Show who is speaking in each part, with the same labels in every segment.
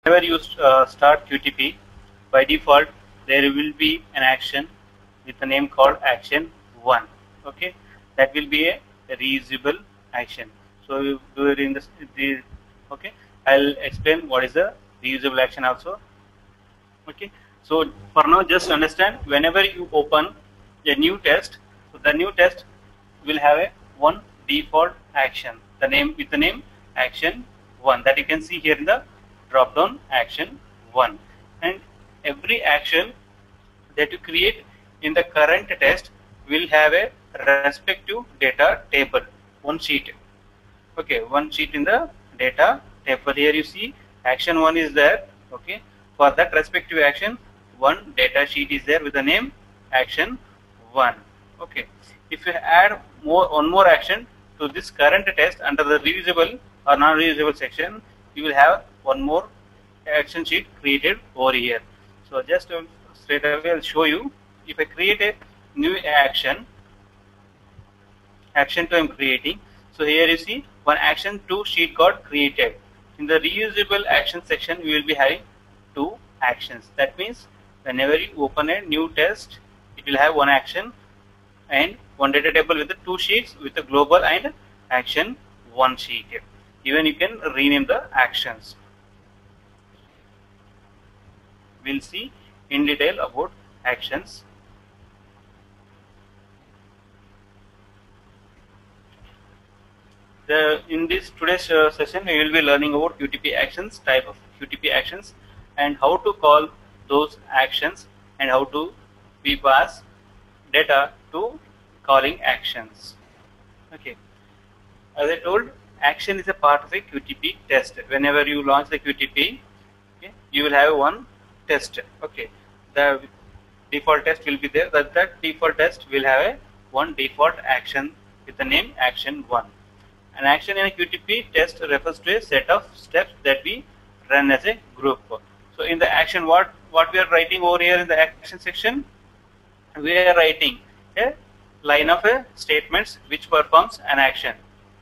Speaker 1: Whenever you start QTP, by default there will be an action with a name called action 1. Okay, that will be a reusable action. So you do it in the okay. I'll explain what is the reusable action also. Okay, so for now just understand, whenever you open a new test, so the new test will have a one default action, the name with the name action 1, that you can see here in the drop down action 1, and every action that you create in the current test will have a respective data table, one sheet. Okay, one sheet in the data table. Here you see action 1 is there. Okay, for that respective action, one data sheet is there with the name action 1. Okay, if you add one more action to this current test under the reusable or non-reusable section, you will have one more action sheet created over here. So just straight away I'll show you. If I create a new action 2 I'm creating, so here you see one action 2 sheet got created. In the reusable action section we will be having 2 actions. That means whenever you open a new test, it will have one action and one data table with the 2 sheets with the global and action 1 sheet. Even you can rename the actions. We'll see in detail about actions. In this today's session, we will be learning about QTP actions, type of QTP actions, and how to call those actions, and how to we pass data to calling actions. Okay, as I told, action is a part of a QTP test. Whenever you launch the QTP, okay, you will have one test. Okay, the default test will be there. That default test will have one default action with the name action 1. An action in a QTP test refers to a set of steps that we run as a group. So in the action, what we are writing over here in the action section, we are writing a line of statements which performs an action.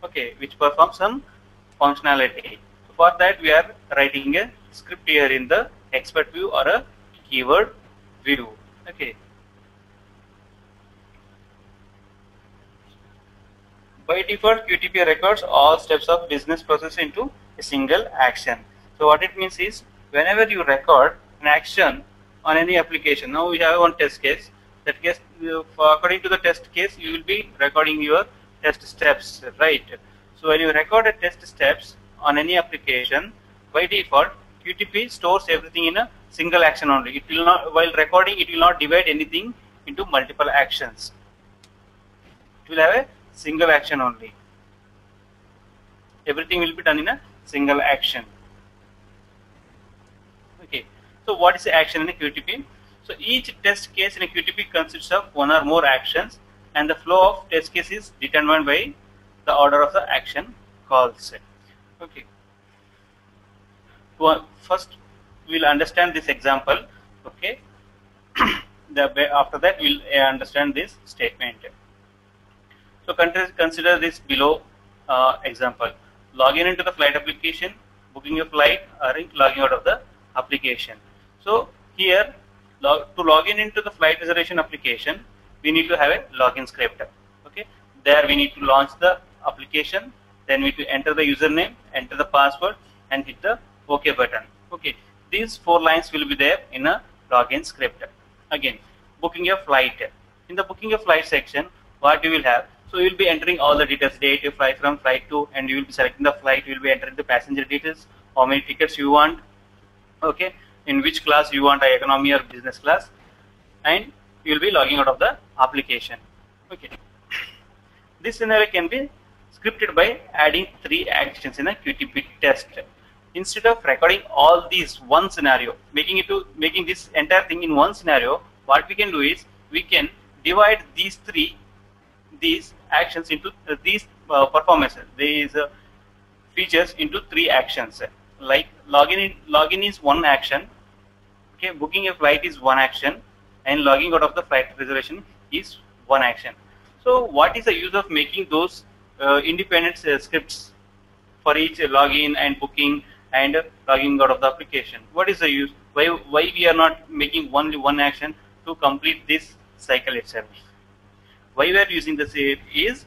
Speaker 1: Okay, which performs some functionality. So for that we are writing a script here in the expert view or a keyword view. Okay. By default, QTP records all steps of business process into a single action. So what it means is, whenever you record an action on any application, now we have one test case. That case, according to the test case, you will be recording your test steps, right? So when you record a test steps on any application, by default, QTP stores everything in a single action only. It will not, while recording, it will not divide anything into multiple actions. It will have a single action only. Everything will be done in a single action. Okay. So what is the action in a QTP? So each test case in a QTP consists of one or more actions, and the flow of test case is determined by the order of the action calls. Okay. Well, first we'll understand this example. Okay. After that we'll understand this statement. So consider this below example. Login into the flight application, booking a flight, or logging out of the application. So here, to log into the flight reservation application, we need to have a login script. Okay, there we need to launch the application, then we need to enter the username, enter the password, and hit the OK button. Okay, these 4 lines will be there in a login script. Again, booking a flight. In the booking a flight section, what you will have? So you will be entering all the details, date you fly from, flight to, and you will be selecting the flight. You will be entering the passenger details, how many tickets you want, okay, in which class you want, economy or business class, and you will be logging out of the application. Okay. This scenario can be scripted by adding 3 actions in a QTP test. Instead of recording all these one scenario, making this entire thing in one scenario, what we can do is we can divide these actions into these performances, these features into 3 actions. Like login is one action, okay, booking a flight is one action, and logging out of the flight reservation is one action. So what is the use of making those independent scripts for each login and booking and logging out of the application. What is the use? Why we are not making only one action to complete this cycle itself? Why we are using this is,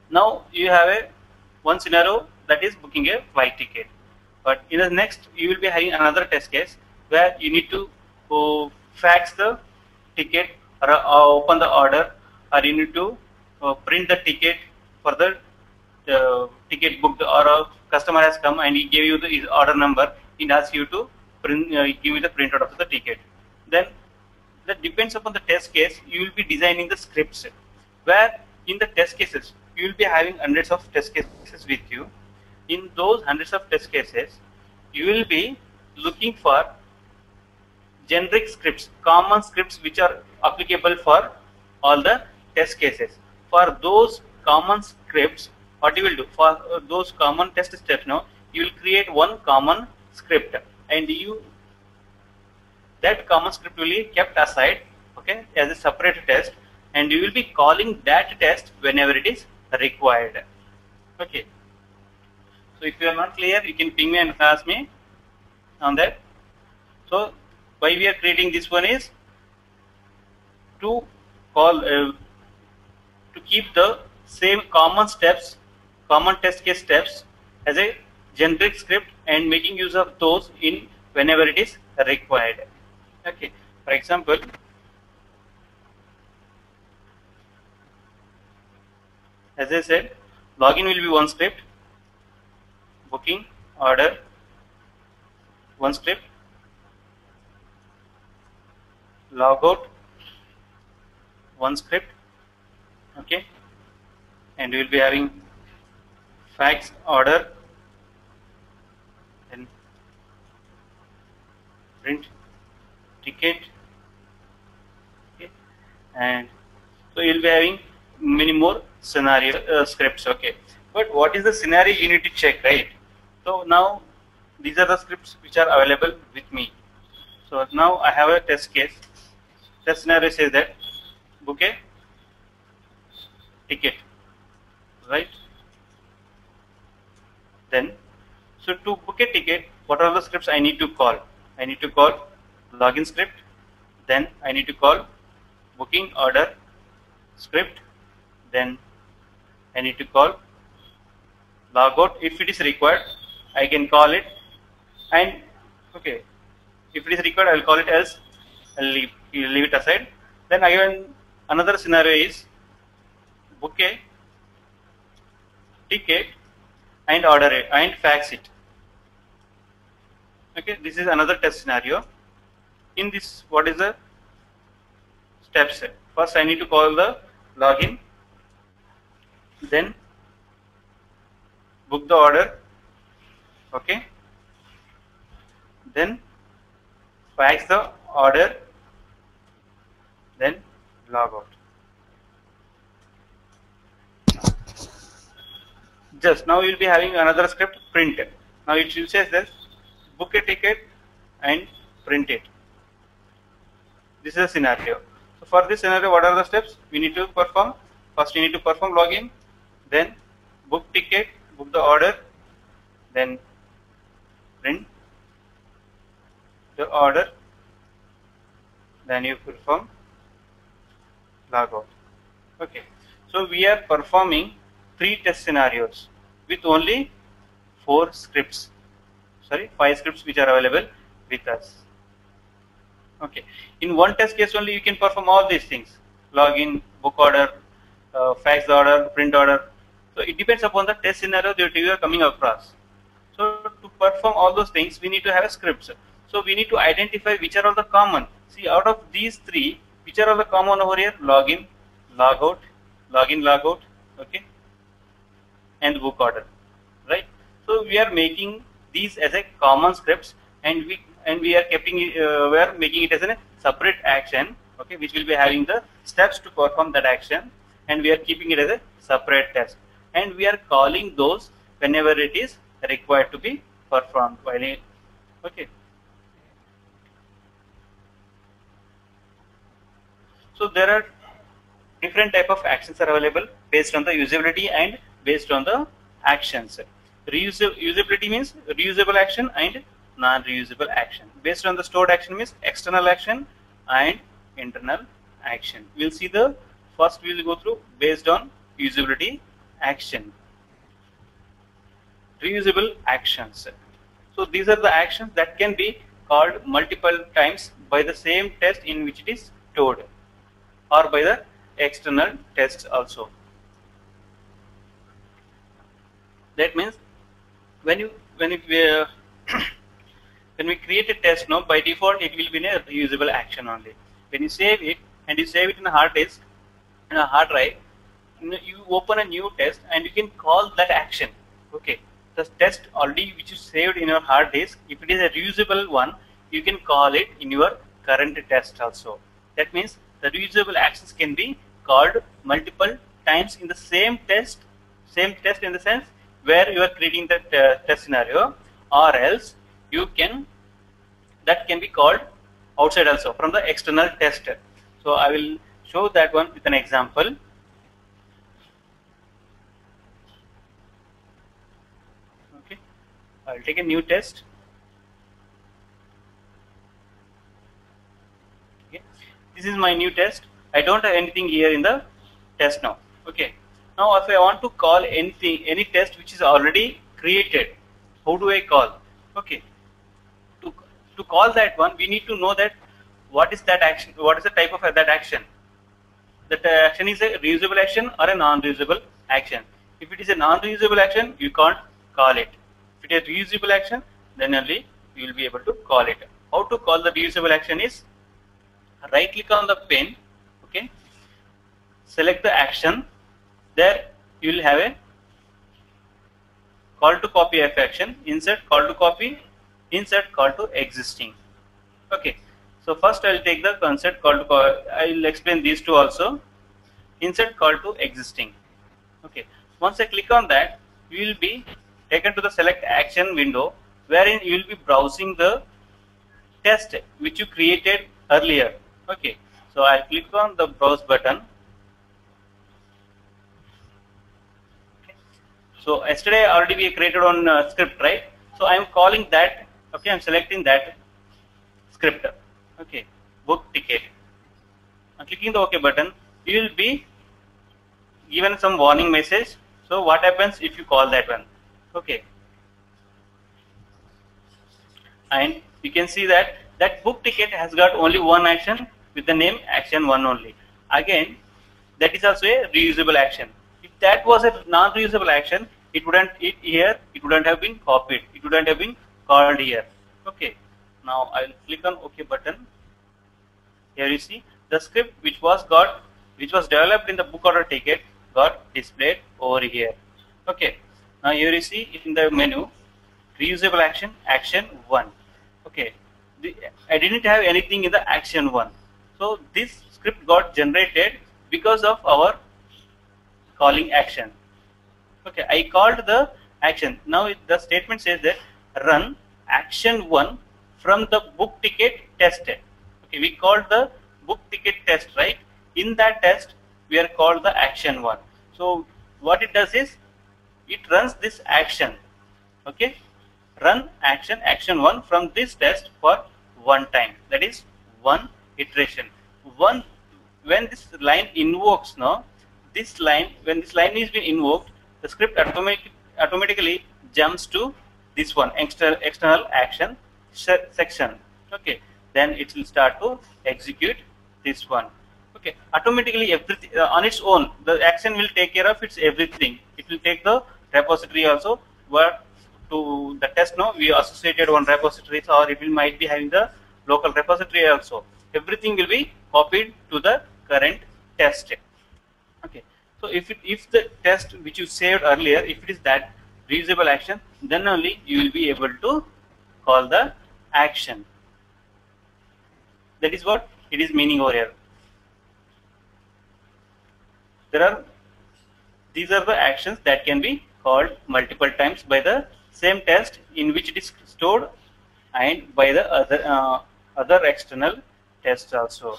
Speaker 1: now you have a one scenario that is booking a flight ticket, but in the next you will be having another test case where you need to fax the ticket or open the order, or you need to print the ticket for the ticket booked, or a customer has come and he gave you his order number, he asks you to print, give you the printout of the ticket. Then that depends upon the test case. You will be designing the scripts where in the test cases you will be having hundreds of test cases with you. In those hundreds of test cases, you will be looking for generic scripts, common scripts which are applicable for all the test cases. For those common scripts, what you will do for those common test steps, now you will create one common script, and that common script will be kept aside, okay, as a separate test, and you will be calling that test whenever it is required. Okay. So if you are not clear, you can ping me and ask me on that. So why we are creating this one is to call to keep the same common steps, common test case steps as a generic script, and making use of those in whenever it is required. Okay. For example, as I said, login will be one script, booking order one script, logout one script, okay, and we will be having fax order and print ticket, okay, and so you will be having many more scenario scripts, okay. But what is the scenario you need to check, right? So now these are the scripts which are available with me. So now I have a test case. Test scenario says that book a ticket, right? Then, so to book a ticket, what are the scripts I need to call? I need to call login script, then I need to call booking order script, then I need to call logout. If it is required, I can call it, and okay, if it is required, I will call it, else I'll leave it aside. Then again, another scenario is book a ticket and order it and fax it. Okay, this is another test scenario. In this, what is the steps? First, I need to call the login, then book the order, okay, then fax the order, then log out. Just now you will be having another script, print. Now it will say this, book a ticket and print it. This is a scenario. So for this scenario, what are the steps we need to perform? First, you need to perform login, then book ticket, book the order, then print the order, then you perform logout. Okay. So we are performing 3 test scenarios with only 5 scripts which are available with us. Okay. In one test case only you can perform all these things: login, book order, fax the order, print order. So it depends upon the test scenario that you are coming across. So to perform all those things, we need to have a script. So we need to identify which are all the common. See, out of these 3, which are all the common over here? Login, logout, login, logout, okay, and book order, right? So we are making these as a common scripts, and we are keeping it, we are making it as a separate action, okay, which will be having the steps to perform that action, and we are keeping it as a separate test, and we are calling those whenever it is required to be performed. Okay. So there are different type of actions are available based on the usability and based on the actions. Usability means reusable action and non-reusable action. Based on the stored action means external action and internal action. We'll see the first. We'll go through based on usability action. Reusable actions. So these are the actions that can be called multiple times by the same test in which it is stored, or by the external tests also. That means when we create a test, now by default it will be a reusable action only. When you save it and you save it in a hard disk, in a hard drive, you open a new test and you can call that action. Okay, the test already which you saved in your hard disk, if it is a reusable one, you can call it in your current test also. That means the reusable actions can be called multiple times in the same test in the sense where you are creating the test scenario, or else that can be called outside also from the external test. So I will show that one with an example. Okay, I'll take a new test. Okay, this is my new test. I don't have anything here in the test now. Okay, now if I want to call any test which is already created, how do I call? Okay, to call that one, we need to know that what is that action, what is the type of that action. That action is a reusable action or a non-reusable action. If it is a non-reusable action, you can't call it. If it is a reusable action, then only you will be able to call it. How to call the reusable action is, right click on the pen, okay, select the action. There you will have a call to copy of action, insert call to copy, insert call to existing. Okay, so first I will take the insert call to call. I will explain these two also. Insert call to existing. Okay, once I click on that, you will be taken to the select action window, wherein you will be browsing the test which you created earlier. Okay, so I click on the browse button. So yesterday already we created one script, right? So I am calling that. Okay, I am selecting that script. Okay, book ticket. I'm clicking the OK button. You will be given some warning message. So what happens if you call that one? Okay, and you can see that book ticket has got only one action with the name action 1 only. Again, that is also a reusable action. If that was a non-reusable action, it wouldn't have been copied. It wouldn't have been called here. Okay, now I will click on OK button. Here you see the script which was developed in the book order ticket got displayed over here. Okay, now here you see in the menu reusable action, action 1. Okay, I didn't have anything in the action 1. So this script got generated because of our calling action. Okay, I called the action. Now the statement says that run action 1 from the book ticket test. Okay, we called the book ticket test, right? In that test, we are called the action 1. So what it does is it runs this action. Okay, run action 1 from this test for one time. That is one iteration. When this line invokes, when this line is being invoked, the script automatically jumps to this one external action section. Okay, then it will start to execute this one. Okay, automatically everything on its own, the action will take care of its everything. It will take the repository also, where to the test now we associated one repository, or it will might be having the local repository also. Everything will be copied to the current test. Okay, so if the test which you saved earlier, if it is that reusable action, then only you will be able to call the action. That is what it is meaning over here. These are the actions that can be called multiple times by the same test in which it is stored and by the other external tests also.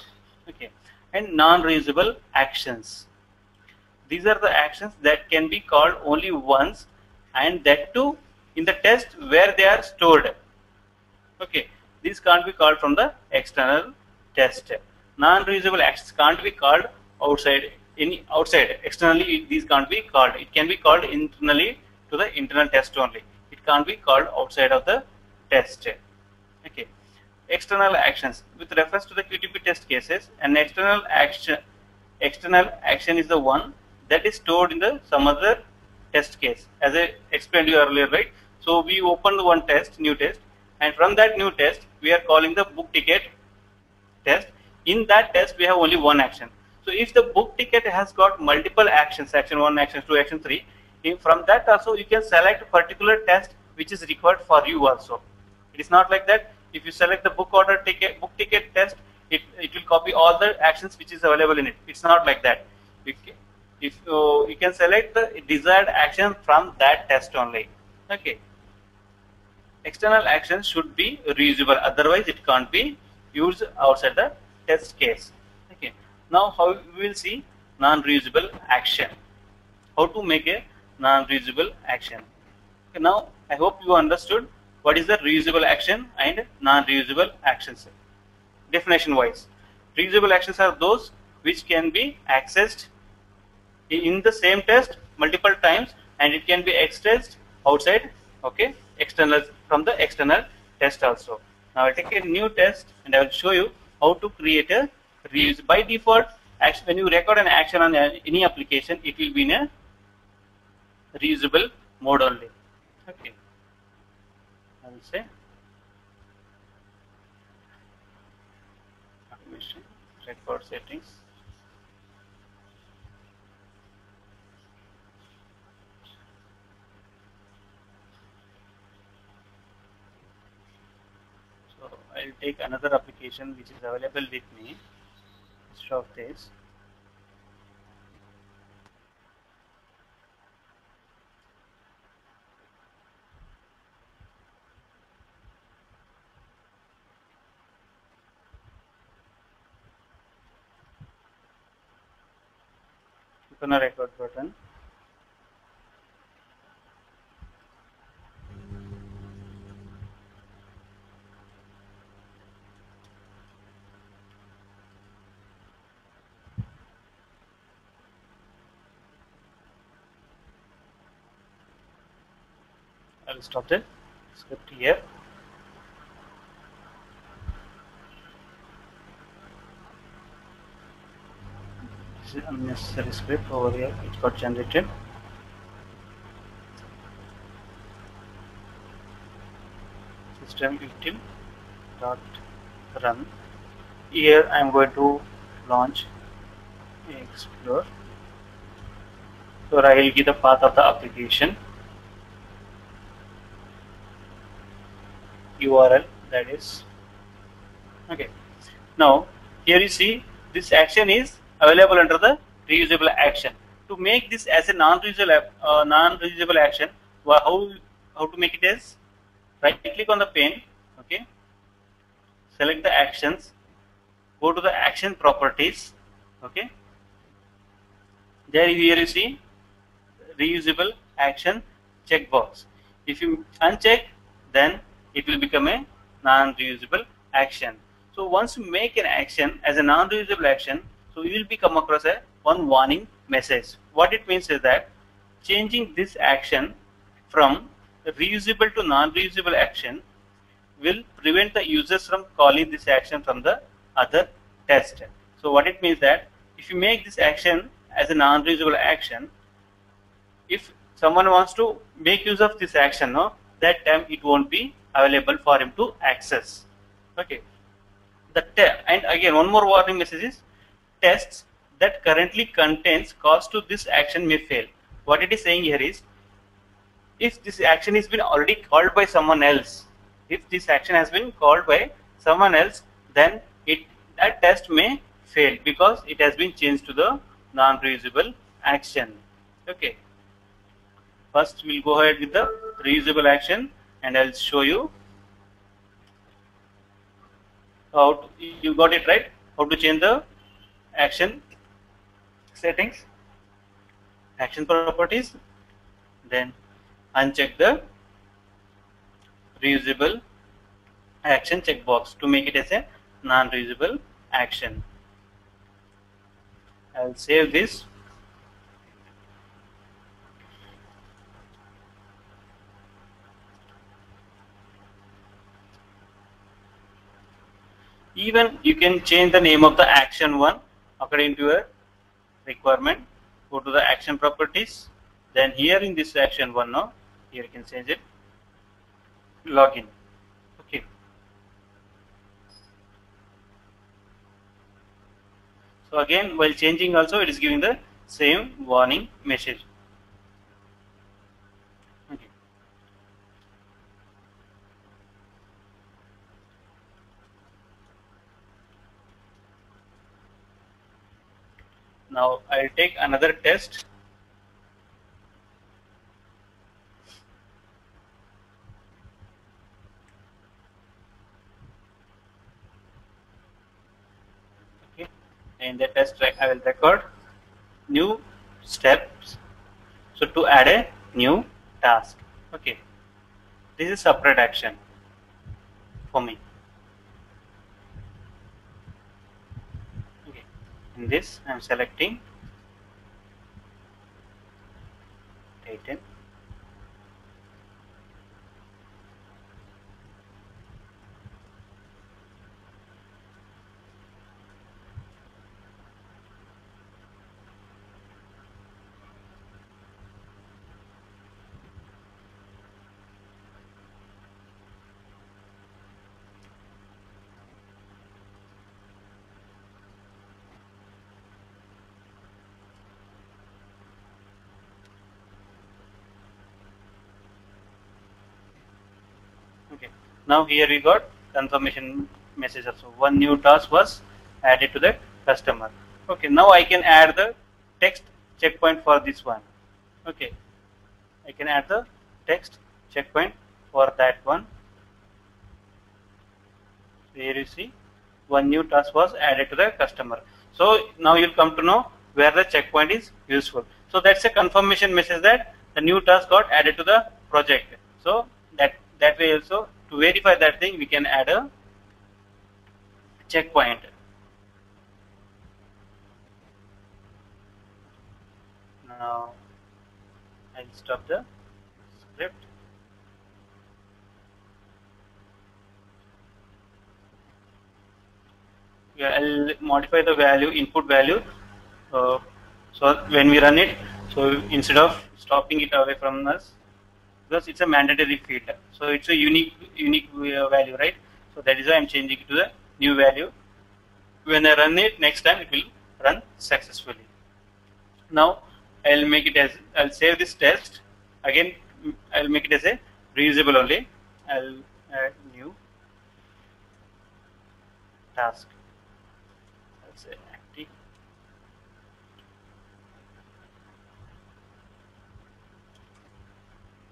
Speaker 1: Okay, and non-reusable actions. These are the actions that can be called only once and that too in the test where they are stored. Okay, these can't be called from the external test. Non-reusable actions can't be called outside. Any outside externally, these can't be called. It can be called internally to the internal test only. It can't be called outside of the test. Okay, external actions with reference to the QTP test cases. An external action is the one that is stored in the some other test case, as I explained you earlier, right? So we opened one test, new test, and from that new test we are calling the book ticket test. In that test we have only one action. So if the book ticket has got multiple actions, action 1, action 2, action 3, from that also you can select particular test which is required for you also. It is not like that. If you select the book ticket test, it will copy all the actions which is available in it. It's not like that. If you can select the desired action from that test only. Okay. External actions should be reusable, otherwise it can't be used outside the test case. Okay. Now how we will see non-reusable action. How to make a non-reusable action. Okay, now I hope you understood what is the reusable action and non-reusable actions. Definition wise, reusable actions are those which can be accessed in the same test multiple times, and it can be accessed outside, okay, external, from the external test also. Now I'll take a new test and I will show you how to create a reuse. By default, when you record an action on any application, it will be in a reusable mode only. Okay, I will say automation record settings. So I will take another application which is available with me instead of this. Click on a record button. I will stop the script here. This is unnecessary script over here, it got generated. System util dot run. Here I am going to launch Explore. So I will give the path of the application, URL, that is. Okay. Now here you see this action is available under the reusable action. To make this as a non-reusable action, how to make it is, right click on the pane, okay, select the actions, go to the action properties, okay, there here you see reusable action checkbox. If you uncheck, then it will become a non-reusable action. So once you make an action as a non-reusable action, so you will be come across one warning message. What it means is that changing this action from reusable to non-reusable action will prevent the users from calling this action from the other test. So what it means that if you make this action as a non-reusable action, if someone wants to make use of this action, no, that time it won't be available for him to access. Okay. And again, one more warning message is tests that currently contains calls to this action may fail. What it is saying here is, if this action has been already called by someone else, if this action has been called by someone else, then that test may fail because it has been changed to the non-reusable action. Okay. First we'll go ahead with the reusable action and I'll show you how to, you got it right, how to change the action settings, action properties, then uncheck the reusable action checkbox to make it as a non-reusable action. I'll save this. Even you can change the name of the action one according to your requirement. Go to the action properties. Then here in this action one now, here you can change it. Login. Okay. So again, while changing also, it is giving the same warning message. Okay. Now I'll take another test. Okay. In the test, I will record new steps. So to add a new task. Okay. This is separate action for me. Okay. In this, I am selecting title. Okay. Now here we got confirmation message also. One new task was added to the customer. Okay. Now I can add the text checkpoint for this one. Okay. I can add the text checkpoint for that one. So here you see one new task was added to the customer. So now you'll come to know where the checkpoint is useful. So that's a confirmation message that the new task got added to the project. So that way also, to verify that thing, we can add a checkpoint. Now I'll stop the script. Yeah, I'll modify the value, input value. So when we run it, so instead of stopping it away from us, because it's a mandatory field, so it's a unique value, right? So that is why I'm changing it to the new value. When I run it next time, it will run successfully. Now I'll save this test again. I'll make it as a reusable only. I'll add new task. I'll say active.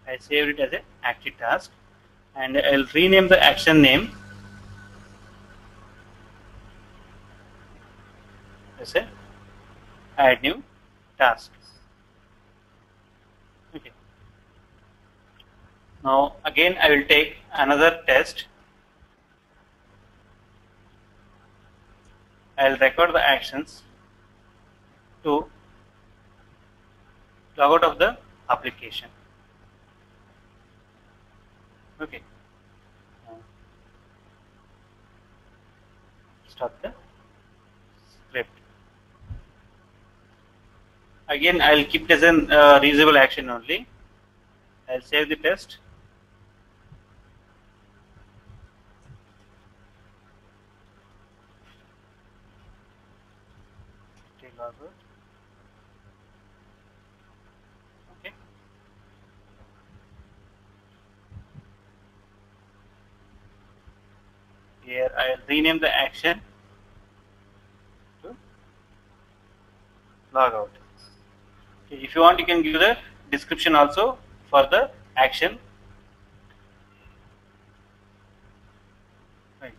Speaker 1: I saved it as an active task, and I'll rename the action name as a add new task. Okay. Now again I will take another test. I'll record the actions to log out of the application. Okay. Stop the script. Again, I'll keep it as a reusable action only. I'll save the test. Okay. Here I'll rename the action to log out. Okay, if you want, you can give the description also for the action. Right.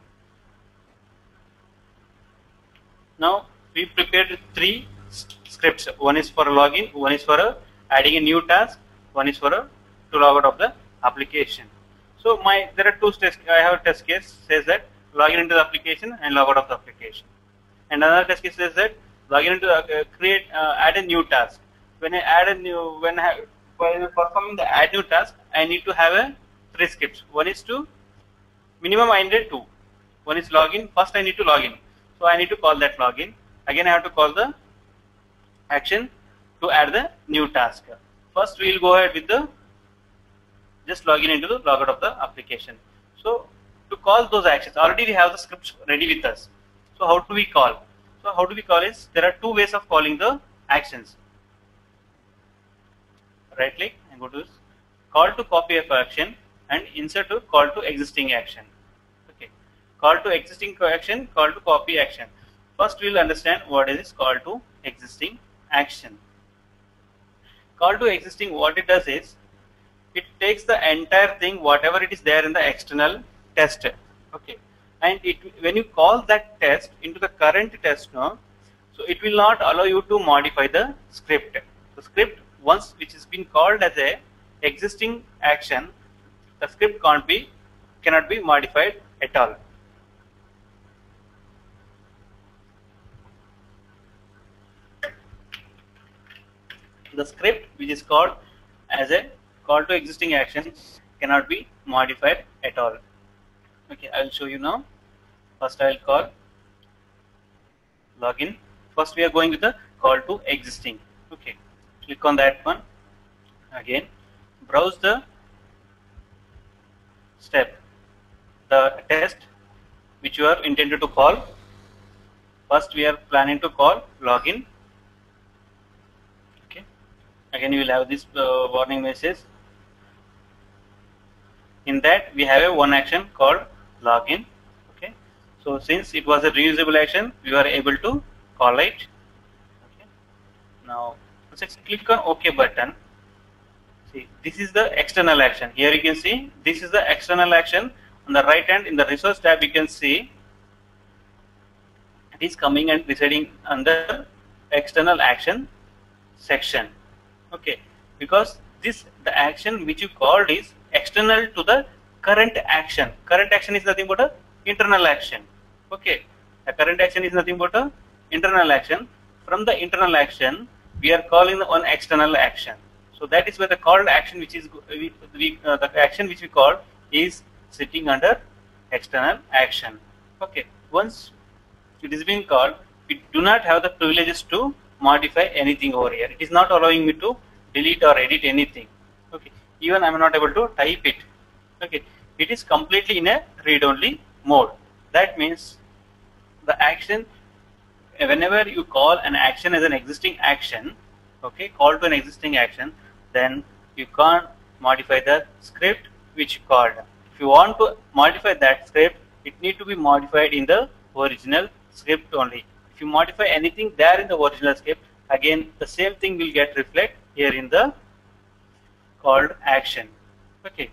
Speaker 1: Now we prepared 3 scripts. One is for login, one is for adding a new task, one is for to log out of the application. So there are two tests. I have a test case says that login into the application and log out of the application, and another test case says that login into add a new task. When I add a new while performing the add new task, I need to have three scripts. One is to minimum I needed two. One is login. First I need to login, so I need to call that login. Again I have to call the action to add the new task. First we will go ahead with the just login into the logout of the application. So to call those actions, already we have the scripts ready with us. So how do we call? So how do we call is there are two ways of calling the actions. Right click and go to this, call to copy of action and insert to call to existing action. Okay, call to existing action, call to copy action. First we will understand what is call to existing action. Call to existing, what it does is it takes the entire thing, whatever it is there in the external test. Okay, and when you call that test into the current test now, so it will not allow you to modify the script. The script once which has been called as a existing action, the script cannot be modified at all. The script which is called as a call to existing action cannot be modified at all. Okay, I will show you now. First I will call login. First we are going with the call to existing. Okay, click on that one. Again, browse the step, the test which you are intended to call. First we are planning to call login. Okay, again you will have this warning message. In that we have a one action called login. Okay, so since it was a reusable action, we were able to call it. Okay, now let's click on OK button. See, this is the external action. Here you can see this is the external action. On the right hand in the resource tab, you can see it is coming and residing under external action section. Okay, because the action which you called is external to the current action. Current action is nothing but a internal action. Okay, the current action is nothing but a internal action. From the internal action, we are calling one external action. So that is where the called action, which is the action which we call, is sitting under external action. Okay, once it is being called, we do not have the privileges to modify anything over here. It is not allowing me to delete or edit anything. Okay, even I am not able to type it. Okay, it is completely in a read-only mode. That means the action, whenever you call an action as an existing action, okay, call to an existing action, then you can't modify the script which you called. If you want to modify that script, it need to be modified in the original script only. If you modify anything there in the original script, again the same thing will get reflected here in the called action. Okay,